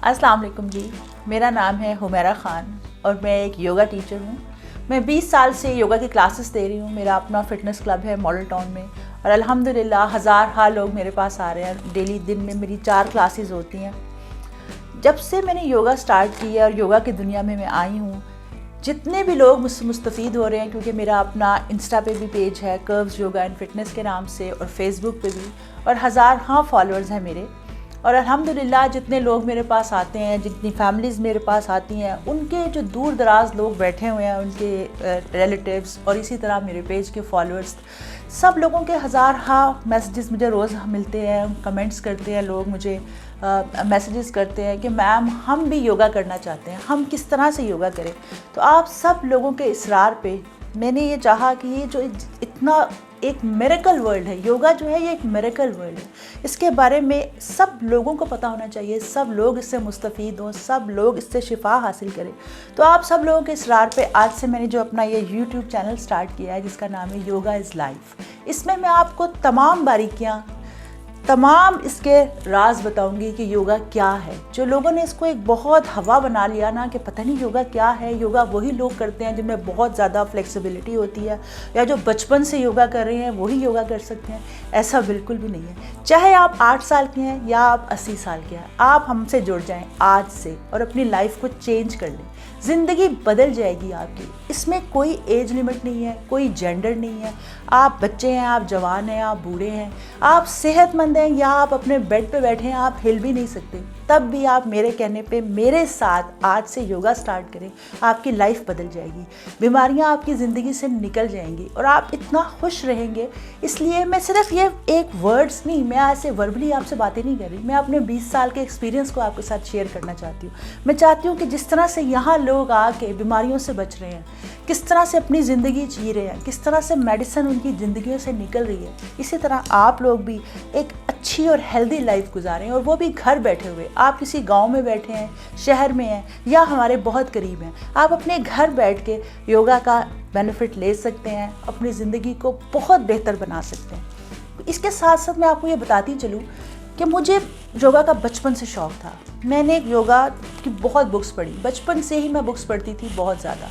अस्सलाम वालेकुम जी, मेरा नाम है हुमैरा ख़ान और मैं एक योगा टीचर हूँ। मैं 20 साल से योगा की क्लासेस दे रही हूँ। मेरा अपना फ़िटनेस क्लब है मॉडल टाउन में और अल्हम्दुलिल्लाह हज़ार लोग मेरे पास आ रहे हैं। डेली दिन में मेरी 4 क्लासेस होती हैं। जब से मैंने योगा स्टार्ट किया और योगा की दुनिया में मैं आई हूँ, जितने भी लोग मुझसे मुस्तफ़ीद हो रहे हैं, क्योंकि मेरा अपना इंस्टा पे भी पेज है कर्व्स योगा एंड फिटनेस के नाम से और फेसबुक पे भी, और हज़ार फॉलोअर्स हैं मेरे। और अल्हम्दुलिल्लाह जितने लोग मेरे पास आते हैं, जितनी फैमिलीज़ मेरे पास आती हैं, उनके जो दूर दराज लोग बैठे हुए हैं, उनके रिलेटिव्स और इसी तरह मेरे पेज के फॉलोअर्स, सब लोगों के हज़ार मैसेजेस मुझे रोज़ मिलते हैं। कमेंट्स करते हैं लोग, मुझे मैसेजेस करते हैं कि मैम हम भी योगा करना चाहते हैं, हम किस तरह से योगा करें। तो आप सब लोगों के इसरार पे मैंने ये चाहा कि ये जो इतना एक मिरेकल वर्ल्ड है, योगा जो है ये एक मिरेकल वर्ल्ड है, इसके बारे में सब लोगों को पता होना चाहिए, सब लोग इससे मुस्तफ़ीद हों, सब लोग इससे शिफा हासिल करें। तो आप सब लोगों के इसरार पे आज से मैंने जो अपना ये यूट्यूब चैनल स्टार्ट किया है जिसका नाम है योगा इज़ लाइफ। इसमें मैं आपको तमाम बारीकियाँ, तमाम इसके राज बताऊंगी कि योगा क्या है। जो लोगों ने इसको एक बहुत हवा बना लिया ना कि पता नहीं योगा क्या है, योगा वही लोग करते हैं जिनमें बहुत ज़्यादा फ्लेक्सिबिलिटी होती है, या जो बचपन से योगा कर रहे हैं वही योगा कर सकते हैं, ऐसा बिल्कुल भी नहीं है। चाहे आप 8 साल के हैं या आप 80 साल के हैं, आप हमसे जुड़ जाएं आज से और अपनी लाइफ को चेंज कर लें। ज़िंदगी बदल जाएगी आपकी। इसमें कोई एज लिमिट नहीं है, कोई जेंडर नहीं है। आप बच्चे हैं, आप जवान हैं, आप बूढ़े हैं, आप सेहतमंद हैं या आप अपने बेड पे बैठे हैं, आप हिल भी नहीं सकते, तब भी आप मेरे कहने पे मेरे साथ आज से योगा स्टार्ट करें। आपकी लाइफ बदल जाएगी, बीमारियां आपकी ज़िंदगी से निकल जाएंगी और आप इतना खुश रहेंगे। इसलिए मैं सिर्फ ये एक वर्ड्स नहीं, मैं आज से वर्बली आपसे बातें नहीं कर रही, मैं अपने 20 साल के एक्सपीरियंस को आपके साथ शेयर करना चाहती हूँ। मैं चाहती हूँ कि जिस तरह से यहाँ लोग आके बीमारियों से बच रहे हैं, किस तरह से अपनी ज़िंदगी जी रहे हैं, किस तरह से मेडिसिन उनकी ज़िंदगियों से निकल रही है, इसी तरह आप लोग भी एक अच्छी और हेल्दी लाइफ गुजारें, और वो भी घर बैठे हुए। आप किसी गांव में बैठे हैं, शहर में हैं या हमारे बहुत करीब हैं, आप अपने घर बैठ के योगा का बेनिफिट ले सकते हैं, अपनी ज़िंदगी को बहुत बेहतर बना सकते हैं। इसके साथ साथ मैं आपको ये बताती चलूँ कि मुझे योगा का बचपन से शौक़ था। मैंने योगा की बहुत बुक्स पढ़ी, बचपन से ही मैं बुक्स पढ़ती थी बहुत ज़्यादा।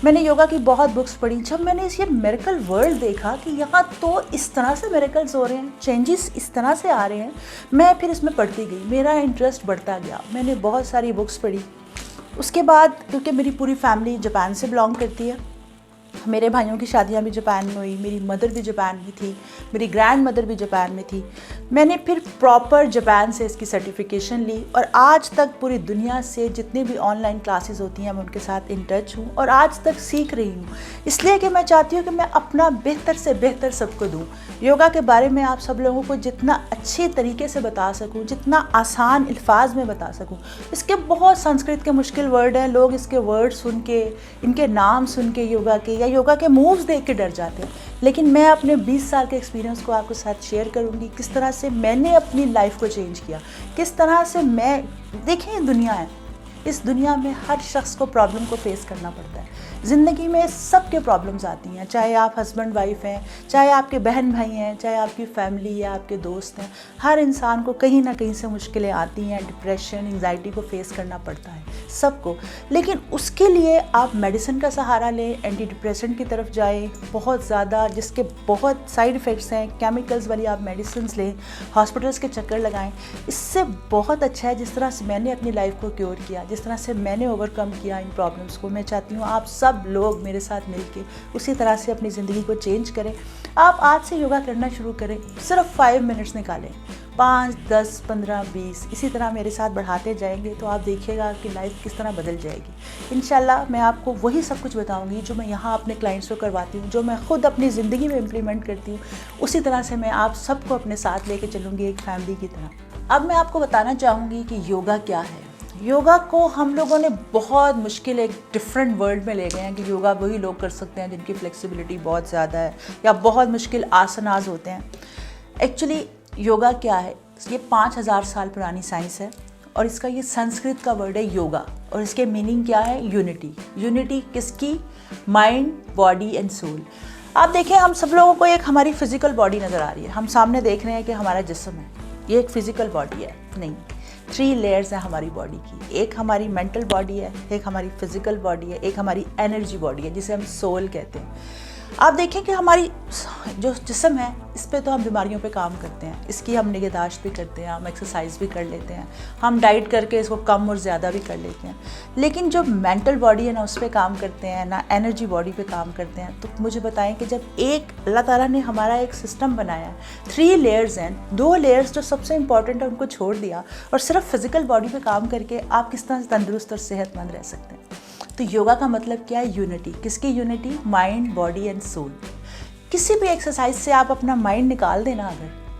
मैंने योगा की बहुत बुक्स पढ़ी। जब मैंने ये मिरेकल वर्ल्ड देखा कि यहाँ तो इस तरह से मिरेकल्स हो रहे हैं, चेंजेस इस तरह से आ रहे हैं, मैं फिर इसमें पढ़ती गई, मेरा इंटरेस्ट बढ़ता गया। मैंने बहुत सारी बुक्स पढ़ी। उसके बाद क्योंकि मेरी पूरी फैमिली जापान से बिलोंग करती है, मेरे भाइयों की शादियां भी जापान में हुई, मेरी मदर भी जापान में थी, मेरी ग्रैंड मदर भी जापान में थी। मैंने फिर प्रॉपर जापान से इसकी सर्टिफिकेशन ली और आज तक पूरी दुनिया से जितनी भी ऑनलाइन क्लासेस होती हैं मैं उनके साथ इन टच हूँ और आज तक सीख रही हूँ। इसलिए कि मैं चाहती हूँ कि मैं अपना बेहतर से बेहतर सबको दूँ। योगा के बारे में आप सब लोगों को जितना अच्छे तरीके से बता सकूँ, जितना आसान अल्फाज में बता सकूँ। इसके बहुत संस्कृत के मुश्किल वर्ड हैं, लोग इसके वर्ड सुन के, इनके नाम सुन के योगा के या योगा के मूव्स देख के डर जाते हैं, लेकिन मैं अपने 20 साल के एक्सपीरियंस को आपके साथ शेयर करूंगी, किस तरह से मैंने अपनी लाइफ को चेंज किया, किस तरह से मैं, देखें दुनिया है, इस दुनिया में हर शख्स को प्रॉब्लम को फेस करना पड़ता है। ज़िंदगी में सबके प्रॉब्लम्स आती हैं, चाहे आप हस्बैंड वाइफ हैं, चाहे आपके बहन भाई हैं, चाहे आपकी फैमिली या आपके दोस्त हैं, हर इंसान को कहीं ना कहीं से मुश्किलें आती हैं। डिप्रेशन, एंजाइटी को फेस करना पड़ता है सबको, लेकिन उसके लिए आप मेडिसिन का सहारा लें, एंटी डिप्रेसेंट की तरफ जाएं, बहुत ज़्यादा जिसके बहुत साइड इफ़ेक्ट्स हैं, केमिकल्स वाली आप मेडिसिन लें, हॉस्पिटल्स के चक्कर लगाएं। इससे बहुत अच्छा है जिस तरह से मैंने अपनी लाइफ को क्योर किया, जिस तरह से मैंने ओवरकम किया इन प्रॉब्लम्स को। मैं चाहती हूँ आप सब लोग मेरे साथ मिलके उसी तरह से अपनी ज़िंदगी को चेंज करें। आप आज से योगा करना शुरू करें, सिर्फ 5 मिनट्स निकालें, 5, 10, 15, 20 इसी तरह मेरे साथ बढ़ाते जाएंगे तो आप देखिएगा कि लाइफ किस तरह बदल जाएगी। इंशाल्लाह मैं आपको वही सब कुछ बताऊंगी जो मैं यहाँ अपने क्लाइंट्स को करवाती हूँ, जो मैं खुद अपनी ज़िंदगी में इम्प्लीमेंट करती हूँ, उसी तरह से मैं आप सबको अपने साथ लेके चलूँगी एक फैमिली की तरह। अब मैं आपको बताना चाहूँगी कि योगा क्या है। योगा को हम लोगों ने बहुत मुश्किल एक डिफरेंट वर्ल्ड में ले गए हैं कि योगा वही लोग कर सकते हैं जिनकी फ्लेक्सिबिलिटी बहुत ज़्यादा है या बहुत मुश्किल आसनाज होते हैं। एक्चुअली योगा क्या है, ये 5000 साल पुरानी साइंस है और इसका ये संस्कृत का वर्ड है योगा, और इसके मीनिंग क्या है, यूनिटी। यूनिटी किसकी, माइंड, बॉडी एंड सोल। आप देखें हम सब लोगों को एक हमारी फिजिकल बॉडी नज़र आ रही है, हम सामने देख रहे हैं कि हमारा जिस्म है, ये एक फिजिकल बॉडी है, नहीं, 3 लेयर्स हैं हमारी बॉडी की। एक हमारी मेंटल बॉडी है, एक हमारी फिजिकल बॉडी है, एक हमारी एनर्जी बॉडी है जिसे हम सोल कहते हैं। आप देखें कि हमारी जो जिस्म है इस पे तो हम बीमारियों पे काम करते हैं, इसकी हम निगहदाश्त भी करते हैं, हम एक्सरसाइज भी कर लेते हैं, हम डाइट करके इसको कम और ज़्यादा भी कर लेते हैं। लेकिन जो मेंटल बॉडी है ना उस पर काम करते हैं ना एनर्जी बॉडी पे काम करते हैं। तो मुझे बताएं कि जब एक अल्लाह ताला ने हमारा एक सिस्टम बनाया, 3 लेयर्स हैं, 2 लेयर्स जो सबसे इंपॉर्टेंट है उनको छोड़ दिया और सिर्फ फिजिकल बॉडी पे काम करके आप किस तरह से तंदुरुस्त और सेहतमंद रह सकते हैं। तो योगा का मतलब क्या है? यूनिटी। किसकी unity? Mind, body and soul. किसी भी एक्सरसाइज से आप अपना माइंड निकाल देना,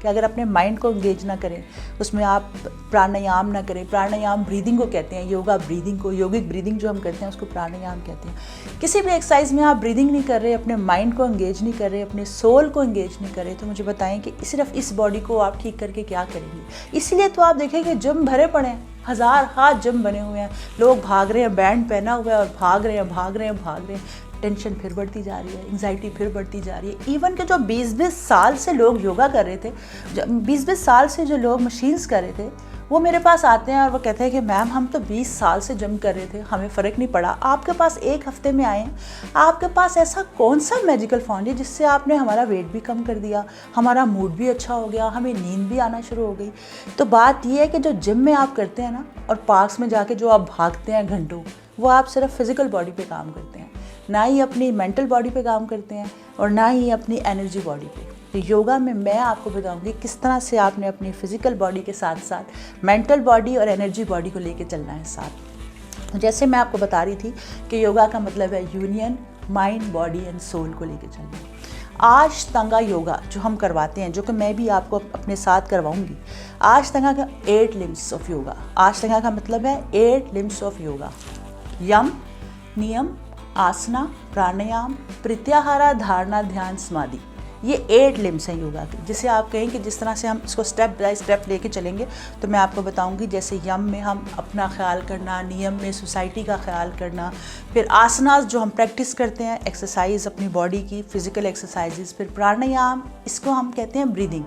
अगर अपने माइंड को इंगेज ना करें, उसमें आप प्राणायाम ना करें। प्राणायाम ब्रीदिंग को कहते हैं, योगा ब्रीदिंग को, योगिक ब्रीदिंग जो हम करते हैं उसको प्राणायाम कहते हैं। किसी भी एक्सरसाइज में आप ब्रीदिंग नहीं कर रहे, अपने माइंड को इंगेज नहीं कर रहे, अपने सोल को इंगेज नहीं कर रहे, तो मुझे बताएं कि सिर्फ इस बॉडी को आप ठीक करके क्या करेंगे। इसलिए तो आप देखें कि जिम भरे पड़े हैं, 1000 हाथ जिम बने हुए हैं, लोग भाग रहे हैं, बैंड पहना हुआ है और भाग रहे हैं। टेंशन फिर बढ़ती जा रही है, एंग्जाइटी फिर बढ़ती जा रही है। इवन के जो 20-20 साल से लोग योगा कर रहे थे, 20-20 साल से जो लोग मशीन्स कर रहे थे, वो मेरे पास आते हैं और वो कहते हैं कि मैम हम तो 20 साल से जिम कर रहे थे, हमें फ़र्क नहीं पड़ा। आपके पास 1 हफ्ते में आए हैं, आपके पास ऐसा कौन सा मैजिकल फॉर्मूला है जिससे आपने हमारा वेट भी कम कर दिया, हमारा मूड भी अच्छा हो गया, हमें नींद भी आना शुरू हो गई। तो बात यह है कि जो जिम में आप करते हैं ना और पार्क्स में जाके जो आप भागते हैं घंटों, वो आप सिर्फ फिजिकल बॉडी पे काम करते हैं, ना ही अपनी मेंटल बॉडी पे काम करते हैं और ना ही अपनी एनर्जी बॉडी पे। तो योगा में मैं आपको बताऊंगी किस तरह से आपने अपनी फिजिकल बॉडी के साथ साथ मेंटल बॉडी और एनर्जी बॉडी को लेके चलना है साथ। तो जैसे मैं आपको बता रही थी कि योगा का मतलब है union, mind, body and soul को लेके चलना। अष्टांगा योगा जो हम करवाते हैं, जो कि मैं भी आपको अपने साथ करवाऊंगी, अष्टांगा का 8 लिम्स ऑफ योगा। अष्टांगा का मतलब है 8 लिम्स ऑफ योगा। यम, नियम, आसना, प्राणायाम, प्रत्याहार, धारणा, ध्यान, समाधि, ये 8 लिम्स हैं योगा के। जिसे आप कहें कि जिस तरह से हम इसको स्टेप बाय स्टेप लेके चलेंगे तो मैं आपको बताऊंगी। जैसे यम में हम अपना ख्याल करना, नियम में सोसाइटी का ख्याल करना, फिर आसनास जो हम प्रैक्टिस करते हैं, एक्सरसाइज अपनी बॉडी की, फिजिकल एक्सरसाइजेज, फिर प्राणायाम, इसको हम कहते हैं ब्रीदिंग।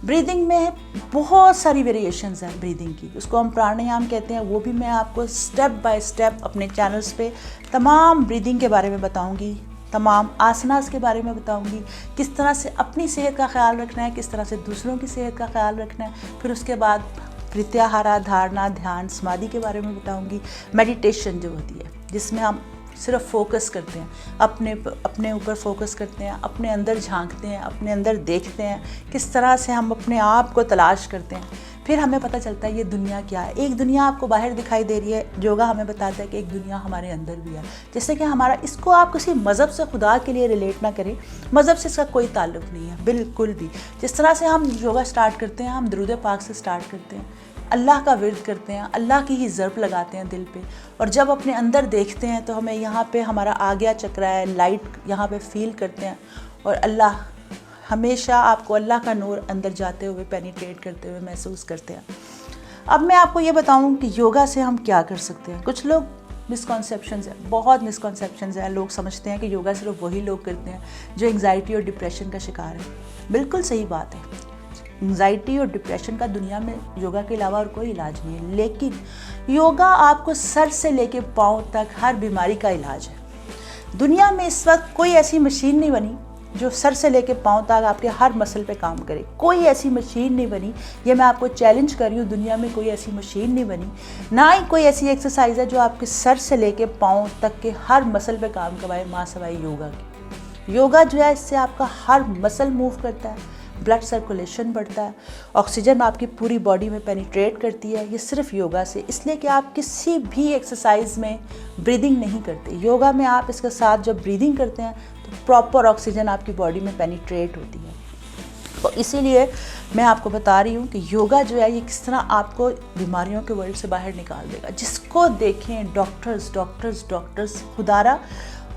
ब्रीदिंग में बहुत सारी वेरिएशंस हैं ब्रीदिंग की, उसको हम प्राणायाम कहते हैं। वो भी मैं आपको स्टेप बाय स्टेप अपने चैनल्स पे तमाम ब्रीदिंग के बारे में बताऊंगी, तमाम आसनास के बारे में बताऊंगी, किस तरह से अपनी सेहत का ख्याल रखना है, किस तरह से दूसरों की सेहत का ख्याल रखना है। फिर उसके बाद प्रत्याहार, धारणा, ध्यान, समाधि के बारे में बताऊंगी। मेडिटेशन जो होती है जिसमें हम सिर्फ फोकस करते हैं, अपने ऊपर फोकस करते हैं, अपने अंदर झांकते हैं, अपने अंदर देखते हैं, किस तरह से हम अपने आप को तलाश करते हैं। फिर हमें पता चलता है ये दुनिया क्या है। एक दुनिया आपको बाहर दिखाई दे रही है, योगा हमें बताता है कि एक दुनिया हमारे अंदर भी है। जैसे कि हमारा, इसको आप किसी मज़हब से खुदा के लिए रिलेट ना करें, मज़हब से इसका कोई ताल्लुक़ नहीं है बिल्कुल भी। जिस तरह से हम योगा स्टार्ट करते हैं, हम दुरूद पाक से स्टार्ट करते हैं, अल्लाह का विर्द करते हैं, अल्लाह की ही ज़र्ब लगाते हैं दिल पे, और जब अपने अंदर देखते हैं तो हमें यहाँ पे हमारा आज्ञा चक्र है, लाइट यहाँ पे फील करते हैं, और अल्लाह हमेशा आपको अल्लाह का नूर अंदर जाते हुए, पेनिट्रेट करते हुए महसूस करते हैं। अब मैं आपको ये बताऊँ कि योगा से हम क्या कर सकते हैं। कुछ लोग मिसकॉन्सेप्शंस है, बहुत मिसकॉन्सेप्शंस है। लोग समझते हैं कि योगा सिर्फ वही लोग करते हैं जो एंग्जाइटी और डिप्रेशन का शिकार है। बिल्कुल सही बात है, एंग्जाइटी और डिप्रेशन का दुनिया में योगा के अलावा और कोई इलाज नहीं है, लेकिन योगा आपको सर से लेके पाँव तक हर बीमारी का इलाज है। दुनिया में इस वक्त कोई ऐसी मशीन नहीं बनी जो सर से लेके पाँव तक आपके हर मसल पे काम करे। कोई ऐसी मशीन नहीं बनी, ये मैं आपको चैलेंज कर रही हूँ, दुनिया में कोई ऐसी मशीन नहीं बनी, ना ही कोई ऐसी एक्सरसाइज है जो आपके सर से लेके पाँव तक के हर मसल पे काम करवाए, माँ सवाई योगा की। योगा जो है इससे आपका हर मसल मूव करता है, ब्लड सर्कुलेशन बढ़ता है, ऑक्सीजन आपकी पूरी बॉडी में पेनिट्रेट करती है, ये सिर्फ योगा से। इसलिए कि आप किसी भी एक्सरसाइज में ब्रीदिंग नहीं करते, योगा में आप इसके साथ जब ब्रीदिंग करते हैं तो प्रॉपर ऑक्सीजन आपकी बॉडी में पेनिट्रेट होती है। तो इसीलिए मैं आपको बता रही हूँ कि योगा जो है ये किस तरह आपको बीमारियों के वर्ल्ड से बाहर निकाल देगा। जिसको देखें डॉक्टर्स, खुदारा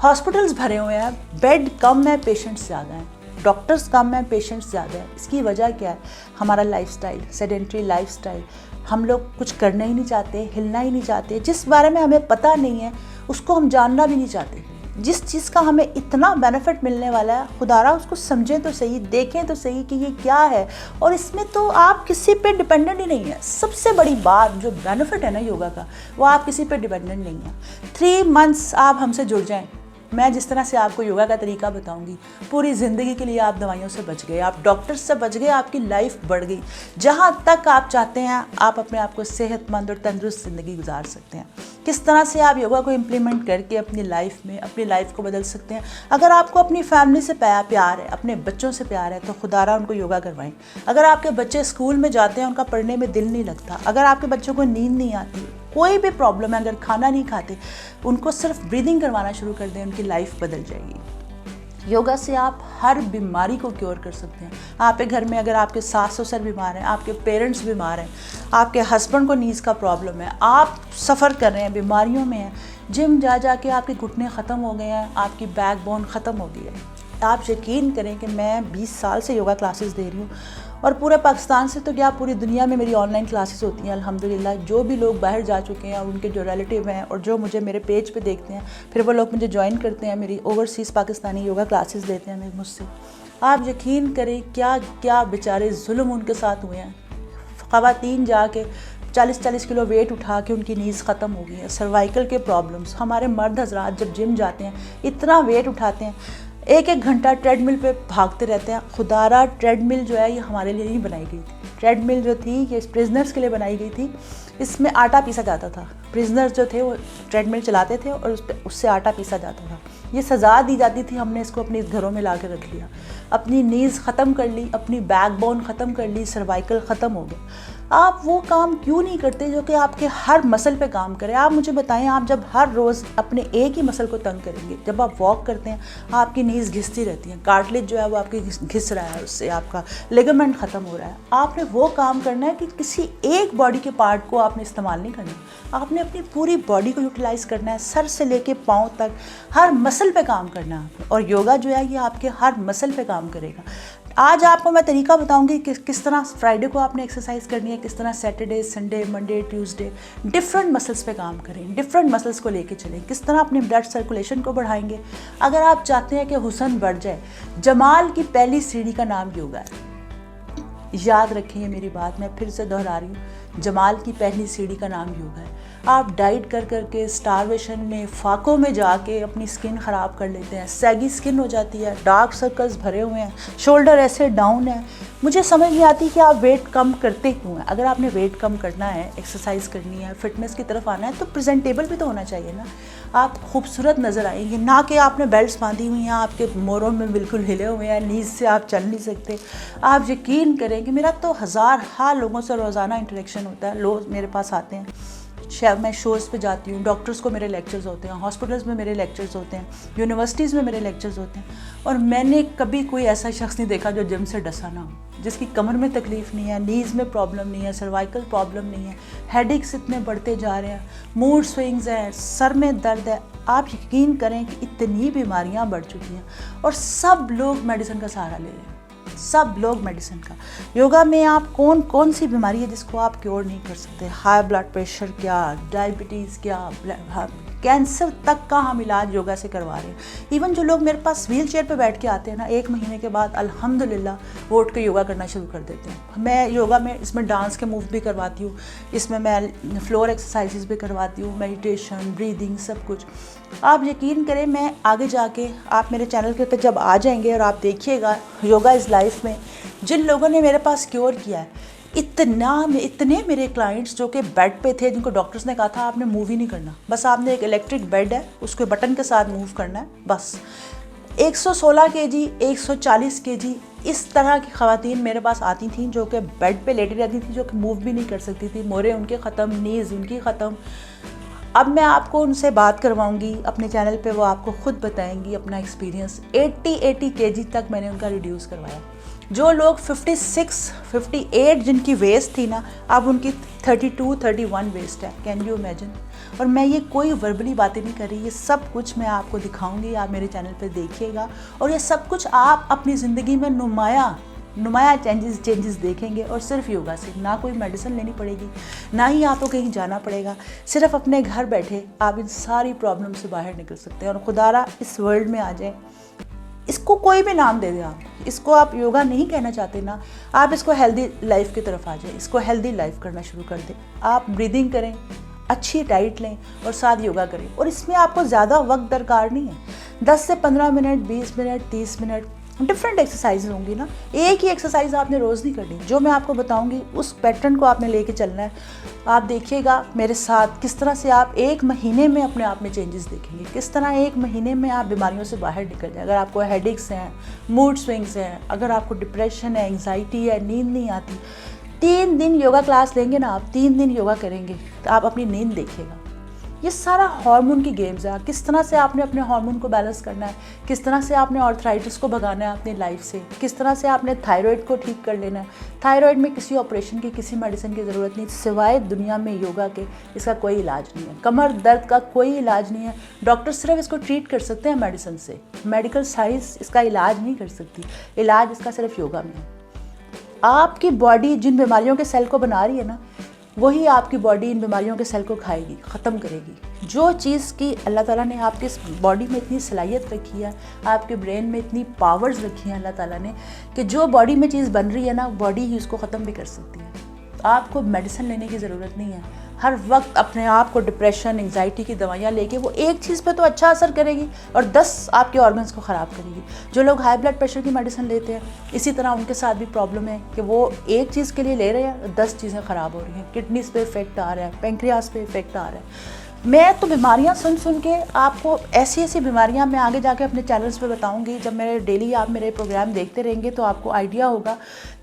हॉस्पिटल्स भरे हुए हैं, बेड कम है, पेशेंट्स ज़्यादा हैं, डॉक्टर्स कम हैं, पेशेंट्स ज़्यादा है। इसकी वजह क्या है? हमारा लाइफस्टाइल, सेडेंटरी लाइफस्टाइल। हम लोग कुछ करना ही नहीं चाहते, हिलना ही नहीं चाहते, जिस बारे में हमें पता नहीं है उसको हम जानना भी नहीं चाहते। जिस चीज़ का हमें इतना बेनिफिट मिलने वाला है, खुदारा उसको समझें तो सही, देखें तो सही कि ये क्या है। और इसमें तो आप किसी पे डिपेंडेंट ही नहीं है। सबसे बड़ी बात जो बेनिफिट है ना योगा का, वो आप किसी पे डिपेंडेंट नहीं है। 3 मंथ्स आप हमसे जुड़ जाएं, मैं जिस तरह से आपको योगा का तरीका बताऊंगी, पूरी ज़िंदगी के लिए आप दवाइयों से बच गए, आप डॉक्टर से बच गए, आपकी लाइफ बढ़ गई। जहाँ तक आप चाहते हैं आप अपने आप को सेहतमंद और तंदुरुस्त ज़िंदगी गुजार सकते हैं। किस तरह से आप योगा को इम्प्लीमेंट करके अपनी लाइफ को बदल सकते हैं। अगर आपको अपनी फैमिली से प्यार है, अपने बच्चों से प्यार है, तो खुदारा उनको योगा करवाएं। अगर आपके बच्चे स्कूल में जाते हैं, उनका पढ़ने में दिल नहीं लगता, अगर आपके बच्चों को नींद नहीं आती, कोई भी प्रॉब्लम है, अगर खाना नहीं खाते, उनको सिर्फ ब्रीदिंग करवाना शुरू कर दें, उनकी लाइफ बदल जाएगी। योगा से आप हर बीमारी को क्योर कर सकते हैं। आपके घर में अगर आपके सास ससुर बीमार हैं, आपके पेरेंट्स बीमार हैं, आपके हस्बैंड को नीज का प्रॉब्लम है, आप सफ़र कर रहे हैं, बीमारियों में हैं, जिम जा के आपके घुटने ख़त्म हो गए हैं, आपकी बैकबोन ख़त्म हो गई है। आप यकीन करें कि मैं 20 साल से योगा क्लासेस दे रही हूँ, और पूरे पाकिस्तान से तो क्या पूरी दुनिया में मेरी ऑनलाइन क्लासेस होती हैं अल्हम्दुलिल्लाह। जो भी लोग बाहर जा चुके हैं और उनके जो रिलेटिव हैं और जो मुझे मेरे पेज पे देखते हैं, फिर वो लोग मुझे ज्वाइन करते हैं, मेरी ओवरसीज़ पाकिस्तानी योगा क्लासेस लेते हैं मुझसे। आप यकीन करें क्या क्या बेचारे जुल्म उनके साथ हुए हैं। ख़वातीन जाके 40-40 किलो वेट उठा के उनकी नीज़ ख़त्म हो गई है, सर्वाइकल के प्रॉब्लम्स। हमारे मर्द हजरात जब जिम जाते हैं, इतना वेट उठाते हैं, 1-1 घंटा ट्रेडमिल पे भागते रहते हैं। खुदारा ट्रेडमिल जो है ये हमारे लिए नहीं बनाई गई थी। ट्रेडमिल जो थी ये प्रिजनर्स के लिए बनाई गई थी। इसमें आटा पीसा जाता था। प्रिजनर्स जो थे वो ट्रेडमिल चलाते थे और उससे आटा पीसा जाता था। ये सज़ा दी जाती थी, हमने इसको अपने घरों में ला के रख लिया। अपनी नीज़ ख़त्म कर ली, अपनी बैकबोन ख़त्म कर ली, सर्वाइकल ख़त्म हो गया। आप वो काम क्यों नहीं करते जो कि आपके हर मसल पे काम करे। आप मुझे बताएं, आप जब हर रोज़ अपने एक ही मसल को तंग करेंगे, जब आप वॉक करते हैं आपकी नीज़ घिसती रहती हैं, कार्टिलेज जो है वो आपकी घिस रहा है, उससे आपका लिगामेंट ख़त्म हो रहा है। आपने वो काम करना है कि किसी एक बॉडी के पार्ट को आपने इस्तेमाल नहीं करना, आपने अपनी पूरी बॉडी को यूटिलाइज़ करना है, सर से लेके पाँव तक हर मसल पे काम करना है। और योगा जो है ये आपके हर मसल पे काम करेगा। आज आपको मैं तरीका बताऊंगी कि किस तरह फ्राइडे को आपने एक्सरसाइज करनी है, किस तरह Saturday, Sunday, Monday, Tuesday different muscles पे काम करें, डिफरेंट मसल्स को लेके चलें, किस तरह अपने ब्लड सर्कुलेशन को बढ़ाएंगे। अगर आप चाहते हैं कि हुस्न बढ़ जाए, जमाल की पहली सीढ़ी का नाम योगा है। याद रखिए मेरी बात, मैं फिर से दोहरा रही हूँ, जमाल की पहली सीढ़ी का नाम योगा है। आप डाइट कर करके स्टारवेशन में, फाकों में जाके अपनी स्किन ख़राब कर लेते हैं, सैगी स्किन हो जाती है, डार्क सर्कल्स भरे हुए हैं, शोल्डर ऐसे डाउन है। मुझे समझ नहीं आती कि आप वेट कम करते क्यों हैं। अगर आपने वेट कम करना है, एक्सरसाइज करनी है, फिटनेस की तरफ आना है, तो प्रेजेंटेबल भी तो होना चाहिए ना। आप खूबसूरत नज़र आएंगे, ना कि आपने बेल्ट बांधी हुई हैं, आपके मोरों में बिल्कुल हिले हुए हैं, नीज से आप चल नहीं सकते। आप यकीन करें कि मेरा तो हज़ार लोगों से रोज़ाना इंटरेक्शन होता है। लोग मेरे पास आते हैं, मैं शोज़ पे जाती हूँ, डॉक्टर्स को मेरे लेक्चर्स होते हैं, हॉस्पिटल्स में मेरे लेक्चर्स होते हैं, यूनिवर्सिटीज़ में मेरे लेक्चर्स होते हैं, और मैंने कभी कोई ऐसा शख्स नहीं देखा जो जिम से डसा ना हो, जिसकी कमर में तकलीफ़ नहीं है, नीज़ में प्रॉब्लम नहीं है, सर्वाइकल प्रॉब्लम नहीं है, हेडेक्स इतने बढ़ते जा रहे हैं, मूड स्विंग्स हैं, सर में दर्द है। आप यकीन करें कि इतनी बीमारियाँ बढ़ चुकी हैं और सब लोग मेडिसिन का सहारा ले रहे हैं, सब लोग मेडिसिन का। योगा में आप कौन सी बीमारी है जिसको आप क्योर नहीं कर सकते। हाई ब्लड प्रेशर क्या, डायबिटीज़ क्या, कैंसर तक का हम इलाज योगा से करवा रहे हैं। इवन जो लोग मेरे पास व्हील चेयर पर बैठ के आते हैं ना, 1 महीने के बाद अल्हम्दुलिल्लाह वो उठ के योगा करना शुरू कर देते हैं। मैं योगा में इसमें डांस के मूव भी करवाती हूँ, इसमें मैं फ्लोर एक्सरसाइजेज भी करवाती हूँ, मेडिटेशन, ब्रीदिंग, सब कुछ। आप यकीन करें, मैं आगे जाके आप मेरे चैनल के पे जब आ जाएंगे और आप देखिएगा योगा इज़ लाइफ में जिन लोगों ने मेरे पास क्योर किया है, इतने मेरे क्लाइंट्स जो कि बेड पे थे, जिनको डॉक्टर्स ने कहा था आपने मूव ही नहीं करना, बस आपने एक इलेक्ट्रिक बेड है उसको बटन के साथ मूव करना है बस। 116 kg, 140 kg इस तरह की ख़वातीन मेरे पास आती थीं जो कि बेड पे लेटी रहती थी, जो कि मूव भी नहीं कर सकती थी, मोरे उनके ख़त्म, नीज़ उनकी ख़त्म। अब मैं आपको उनसे बात करवाऊंगी अपने चैनल पे, वो आपको खुद बताएंगी अपना एक्सपीरियंस। 80 kg तक मैंने उनका रिड्यूस करवाया। जो लोग 56, 58 जिनकी वेस्ट थी ना, अब उनकी 32, 31 वेस्ट है। Can you imagine. और मैं ये कोई वर्बली बातें नहीं कर रही, ये सब कुछ मैं आपको दिखाऊंगी, आप मेरे चैनल पे देखिएगा और ये सब कुछ आप अपनी ज़िंदगी में नुमाया नुमाया चेंजेस देखेंगे। और सिर्फ योगा से, ना कोई मेडिसिन लेनी पड़ेगी, ना ही आपको कहीं जाना पड़ेगा। सिर्फ अपने घर बैठे आप इन सारी प्रॉब्लम से बाहर निकल सकते हैं और खुदारा इस वर्ल्ड में आ जाए। इसको कोई भी नाम दे दें आप, इसको आप योगा नहीं कहना चाहते ना, आप इसको हेल्दी लाइफ की तरफ आ जाए, इसको हेल्दी लाइफ करना शुरू कर दें। आप ब्रीदिंग करें, अच्छी डाइट लें और साथ योगा करें। और इसमें आपको ज़्यादा वक्त दरकार नहीं है, 10 से 15 minute, 20 minute, 30 minute different exercise होंगी ना। एक ही एक्सरसाइज आपने रोज़ नहीं करनी। जो मैं आपको बताऊंगी उस पैटर्न को आपने लेके चलना है। आप देखिएगा मेरे साथ किस तरह से आप 1 महीने में अपने आप में चेंजेस देखेंगे, किस तरह 1 महीने में आप बीमारियों से बाहर निकल जाए। अगर आपको हेडेक्स हैं, मूड स्विंग्स हैं, अगर आपको डिप्रेशन है, एंग्जाइटी है, नींद नहीं आती, 3 दिन योगा क्लास लेंगे ना आप, 3 दिन योगा करेंगे तो आप अपनी नींद देखिएगा। ये सारा हार्मोन की गेम्स है। किस तरह से आपने अपने हार्मोन को बैलेंस करना है, किस तरह से आपने आर्थराइटिस को भगाना है अपनी लाइफ से, किस तरह से आपने थायराइड को ठीक कर लेना है। थायराइड में किसी ऑपरेशन की, किसी मेडिसिन की ज़रूरत नहीं, सिवाय दुनिया में योगा के इसका कोई इलाज नहीं है। कमर दर्द का कोई इलाज नहीं है, डॉक्टर सिर्फ इसको ट्रीट कर सकते हैं मेडिसिन से, मेडिकल साइंस इसका इलाज नहीं कर सकती। इलाज इसका सिर्फ योगा में है। आपकी बॉडी जिन बीमारियों के सेल को बना रही है ना, वही आपकी बॉडी इन बीमारियों के सेल को खाएगी, ख़त्म करेगी। जो चीज़ की अल्लाह ताला ने आपके इस बॉडी में इतनी सलाहियत रखी है, आपके ब्रेन में इतनी पावर्स रखी हैं अल्लाह ताला ने, कि जो बॉडी में चीज़ बन रही है ना, बॉडी ही उसको ख़त्म भी कर सकती है। आपको मेडिसिन लेने की ज़रूरत नहीं है। हर वक्त अपने आप को डिप्रेशन, एंग्जाइटी की दवाइयाँ लेके वो एक चीज़ पे तो अच्छा असर करेगी और 10 आपके ऑर्गन्स को ख़राब करेगी। जो लोग हाई ब्लड प्रेशर की मेडिसिन लेते हैं, इसी तरह उनके साथ भी प्रॉब्लम है कि वो एक चीज़ के लिए ले रहे हैं, 10 चीज़ें ख़राब हो रही हैं। किडनीज पे इफेक्ट आ रहा है, पेंक्रियास पे इफेक्ट आ रहा है। मैं तो बीमारियां सुन के आपको ऐसी बीमारियां मैं आगे जाके अपने चैनल्स पे बताऊंगी। जब मेरे डेली आप मेरे प्रोग्राम देखते रहेंगे तो आपको आइडिया होगा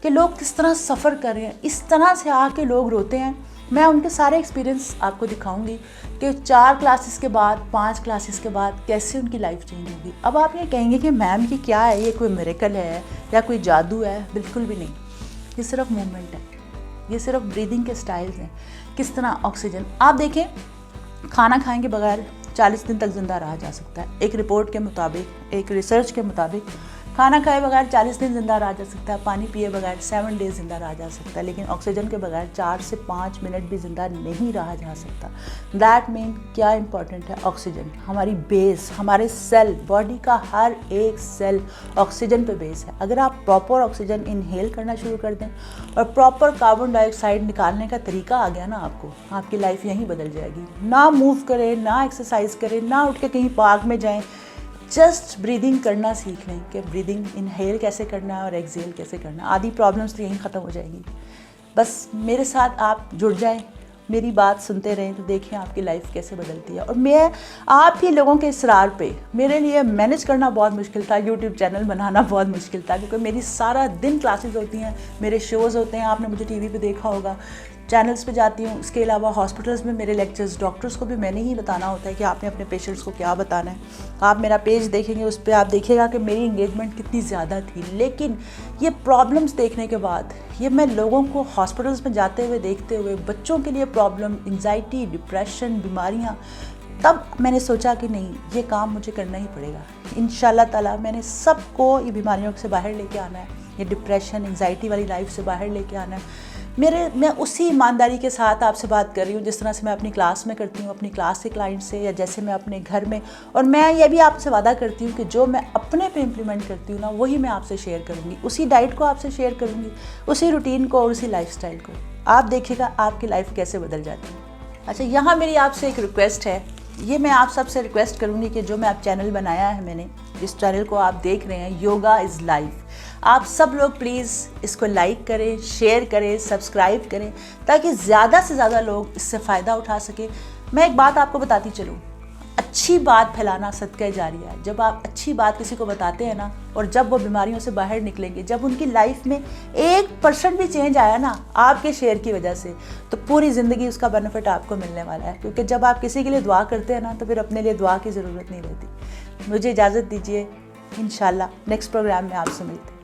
कि लोग किस तरह सफ़र कर रहे हैं। इस तरह से आके लोग रोते हैं। मैं उनके सारे एक्सपीरियंस आपको दिखाऊंगी कि 4 क्लासेस के बाद, 5 क्लासेस के बाद कैसे उनकी लाइफ चेंज होगी। अब आप ये कहेंगे कि मैम ये क्या है, ये कोई मिरेकल है या कोई जादू है? बिल्कुल भी नहीं। ये सिर्फ मूवमेंट है, ये सिर्फ ब्रीदिंग के स्टाइल्स हैं। किस तरह ऑक्सीजन, आप देखें, खाना खाएंगे बगैर 40 दिन तक ज़िंदा रहा जा सकता है। एक रिपोर्ट के मुताबिक, एक रिसर्च के मुताबिक खाना खाए बगैर 40 दिन ज़िंदा रहा जा सकता है। पानी पिए बगैर 7 डेज ज़िंदा रहा जा सकता है। लेकिन ऑक्सीजन के बगैर 4 से 5 मिनट भी ज़िंदा नहीं रहा जा सकता। दैट मीन क्या इंपॉर्टेंट है? ऑक्सीजन हमारी बेस, हमारे सेल, बॉडी का हर एक सेल ऑक्सीजन पे बेस है। अगर आप प्रॉपर ऑक्सीजन इनहेल करना शुरू कर दें और प्रॉपर कार्बन डाइऑक्साइड निकालने का तरीका आ गया ना आपको, आपकी लाइफ यहीं बदल जाएगी। ना मूव करें, ना एक्सरसाइज करें, ना उठ के कहीं पार्क में जाएं, जस्ट ब्रीदिंग करना सीख लें कि ब्रीदिंग इनहेल कैसे करना है और एक्सहेल कैसे करना है। आधी प्रॉब्लम्स तो यहीं ख़त्म हो जाएंगी। बस मेरे साथ आप जुड़ जाएं, मेरी बात सुनते रहें तो देखें आपकी लाइफ कैसे बदलती है। और मैं आप ही लोगों के इसरार पे, मेरे लिए मैनेज करना बहुत मुश्किल था, यूट्यूब चैनल बनाना बहुत मुश्किल था, क्योंकि मेरी सारा दिन क्लासेस होती हैं, मेरे शोज़ होते हैं, आपने मुझे टीवी पे देखा होगा, चैनल्स पे जाती हूँ। इसके अलावा हॉस्पिटल्स में मेरे लेक्चर्स, डॉक्टर्स को भी मैंने ही बताना होता है कि आपने अपने पेशेंट्स को क्या बताना है। आप मेरा पेज देखेंगे, उस पर आप देखिएगा कि मेरी इंगेजमेंट कितनी ज़्यादा थी। लेकिन ये प्रॉब्लम्स देखने के बाद, ये मैं लोगों को हॉस्पिटल्स में जाते हुए देखते हुए, बच्चों के लिए प्रॉब्लम, एंग्जाइटी, डिप्रेशन, बीमारियाँ, तब मैंने सोचा कि नहीं, ये काम मुझे करना ही पड़ेगा। इंशाल्लाह ताला मैंने सबको ये बीमारियों से बाहर लेके आना है, ये डिप्रेशन, एंग्जाइटी वाली लाइफ से बाहर लेके आना है। मैं उसी ईमानदारी के साथ आपसे बात कर रही हूँ जिस तरह से मैं अपनी क्लास में करती हूँ, अपनी क्लास के क्लाइंट से, या जैसे मैं अपने घर में। और मैं ये भी आपसे वादा करती हूँ कि जो मैं अपने पे इम्प्लीमेंट करती हूँ ना, वही मैं आपसे शेयर करूँगी। उसी डाइट को आपसे शेयर करूँगी, उसी रूटीन को और उसी लाइफस्टाइल को। आप देखिएगा आपकी लाइफ कैसे बदल जाती है। अच्छा, यहाँ मेरी आपसे एक रिक्वेस्ट है, ये मैं आप सबसे रिक्वेस्ट करूँगी कि जो मैं आप चैनल बनाया है मैंने, जिस चैनल को आप देख रहे हैं, योगा इज़ लाइफ, आप सब लोग प्लीज़ इसको लाइक करें, शेयर करें, सब्सक्राइब करें, ताकि ज़्यादा से ज़्यादा लोग इससे फ़ायदा उठा सकें। मैं एक बात आपको बताती चलूँ, अच्छी बात फैलाना सदका जारिया है। जब आप अच्छी बात किसी को बताते हैं ना, और जब वो बीमारियों से बाहर निकलेंगे, जब उनकी लाइफ में 1% भी चेंज आया ना आपके शेयर की वजह से, तो पूरी ज़िंदगी उसका बेनिफिट आपको मिलने वाला है। क्योंकि जब आप किसी के लिए दुआ करते हैं ना, तो फिर अपने लिए दुआ की ज़रूरत नहीं रहती। मुझे इजाज़त दीजिए, इंशाल्लाह नेक्स्ट प्रोग्राम में आपसे मिलते हैं।